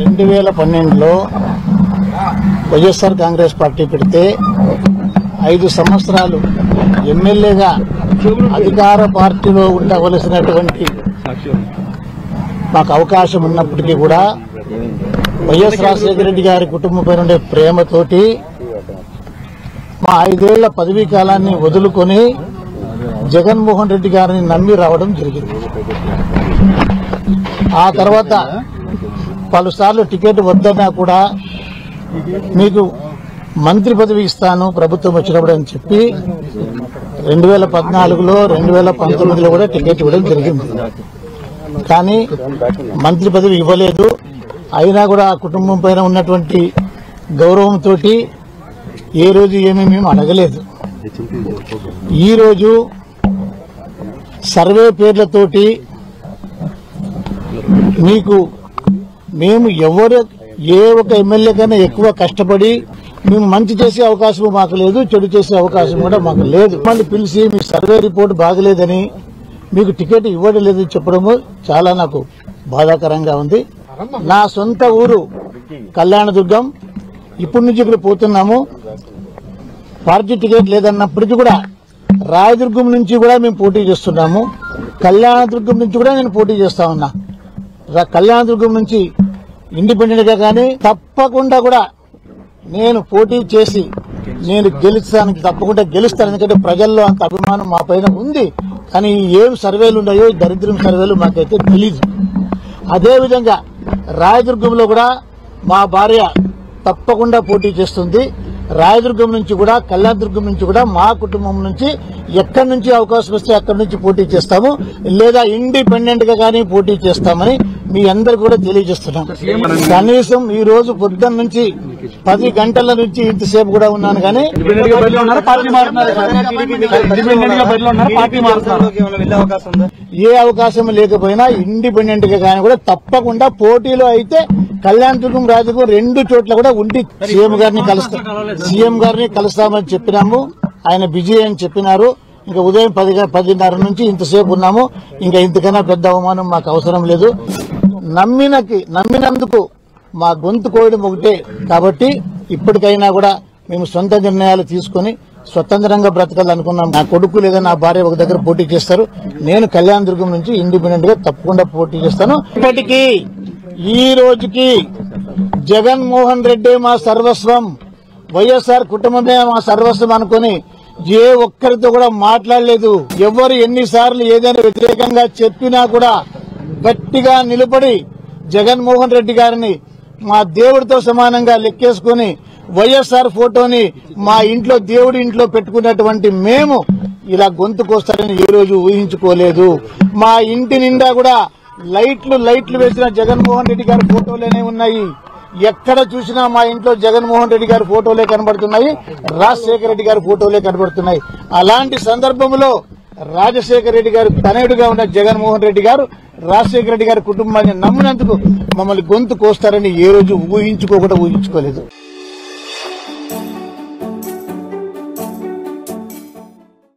2012లో YSR Congress party పెడితే 5 సంవత్సరాలు ఎమ్మెల్యేగా అధికార పార్టీలో ఉండవలసినటువంటి మాకు అవకాశం ఉన్నప్పటికీ కూడా వైఎస్ రాజశేఖర రెడ్డి గారి కుటుంబంపై ఉండే ప్రేమతోటి మా 5 ఏళ్ల పదవీ కాలాన్ని వదులుకొని జగన్మోహన్ రెడ్డి గారిని నమ్మి రావడం జరిగింది. ఆ తర్వాత పలుసార్లు టికెట్ వద్దన్నా కూడా మీకు మంత్రి పదవి ఇస్తాను ప్రభుత్వం వచ్చినప్పుడు అని చెప్పి 2014లో 2019లో కూడా టికెట్ ఇవ్వడం జరిగింది. కానీ మంత్రి పదవి ఇవ్వలేదు. అయినా కూడా ఆ కుటుంబం పైన ఉన్నటువంటి గౌరవంతో ఏ రోజు ఏమీ మేము అడగలేదు. ఈరోజు సర్వే పేర్లతోటి మీకు మేము ఏ ఒక ఎమ్మెల్యే కన్నా ఎక్కువ కష్టపడి మేము మంచి చేసే అవకాశం మాకు లేదు, చెడు చేసే అవకాశం కూడా మాకు లేదు. మళ్ళీ పిలిచి మీ సర్వే రిపోర్ట్ బాగలేదని మీకు టికెట్ ఇవ్వడం లేదని చెప్పడము చాలా నాకు బాధాకరంగా ఉంది. నా సొంత ఊరు కళ్యాణదుర్గం. ఇప్పటి నుంచి ఇక్కడ పోతున్నాము. పార్టీ టికెట్ లేదన్నప్పటికీ కూడా రాయదుర్గం నుంచి కూడా మేము పోటీ చేస్తున్నాము. కళ్యాణదుర్గం నుంచి కూడా నేను పోటీ చేస్తా ఉన్నా. కళ్యాణదుర్గం నుంచి ఇండిపెండెంట్ గా కానీ తప్పకుండా కూడా నేను పోటీ చేసి నేను గెలుస్తాను, తప్పకుండా గెలుస్తాను. ఎందుకంటే ప్రజల్లో అంత అభిమానం మా పైన ఉంది. కానీ ఏం సర్వేలు ఉన్నాయో దరిద్రం సర్వేలు మాకైతే తెలీదు. అదేవిధంగా రాయదుర్గంలో కూడా మా భార్య తప్పకుండా పోటీ చేస్తుంది. రాయదుర్గం నుంచి కూడా కళ్యాణదుర్గం నుంచి కూడా మా కుటుంబం నుంచి ఎక్కడి నుంచి అవకాశం వస్తే అక్కడి నుంచి పోటీ చేస్తాము, లేదా ఇండిపెండెంట్ గా కానీ పోటీ చేస్తామని మీ అందరు కూడా తెలియజేస్తున్నాం. కనీసం ఈ రోజు పొద్దున్న నుంచి 10 గంటల నుంచి ఇంతసేపు కూడా ఉన్నాను. కానీ ఏ అవకాశం లేకపోయినా ఇండిపెండెంట్ గా కానీ కూడా తప్పకుండా పోటీలో అయితే కళ్యాణదుర్గం రాజదుర్గం 2 చోట్ల కూడా ఉండి సీఎం గారిని కలుస్తామని చెప్పినాము. ఆయన బిజీ అని చెప్పినారు. ఇంకా ఉదయం 10:30 నుంచి ఇంతసేపు ఉన్నాము. ఇంకా ఇంతకన్నా పెద్ద అవమానం మాకు అవసరం లేదు. నమ్మినందుకు మా గొంతు కోయడం ఒకటే. కాబట్టి ఇప్పటికైనా కూడా మేము సొంత నిర్ణయాలు తీసుకుని స్వతంత్రంగా బ్రతకాలనుకున్నాం. నా కొడుకు లేదా నా భార్య ఒక దగ్గర పోటీ చేస్తారు. నేను కళ్యాణదుర్గం నుంచి ఇండిపెండెంట్ గా తప్పకుండా పోటీ చేస్తాను. ఇప్పటికీ ఈ రోజుకి జగన్మోహన్ రెడ్డి మా సర్వస్వం, వైఎస్ఆర్ కుటుంబమే మా సర్వస్వం అనుకుని ఏ ఒక్కరితో కూడా మాట్లాడలేదు. ఎవరు ఎన్నిసార్లు ఏదైనా వ్యతిరేకంగా చెప్పినా కూడా గట్టిగా నిలబడి జగన్మోహన్ రెడ్డి గారిని మా దేవుడితో సమానంగా లెక్కేసుకుని వైఎస్ఆర్ ఫోటోని మా ఇంట్లో దేవుడి ఇంట్లో పెట్టుకున్నటువంటి మేము ఇలా గొంతుకొస్తారని ఏ రోజు ఊహించుకోలేదు. మా ఇంటి నిండా కూడా లైట్లు వేసిన జగన్మోహన్ రెడ్డి గారి ఫోటోలేనే ఉన్నాయి. ఎక్కడ చూసినా మా ఇంట్లో జగన్మోహన్ రెడ్డి గారి ఫోటోలే కనబడుతున్నాయి, రాజశేఖర రెడ్డి గారి ఫోటోలే కనబడుతున్నాయి. అలాంటి సందర్భంలో రాజశేఖర రెడ్డి గారు తనయుడుగా ఉన్న జగన్మోహన్ రెడ్డి గారు రాజశేఖర రెడ్డి గారి కుటుంబాన్ని నమ్మినందుకు మమ్మల్ని గొంతు కోస్తారని ఏ రోజు ఊహించుకోలేదు.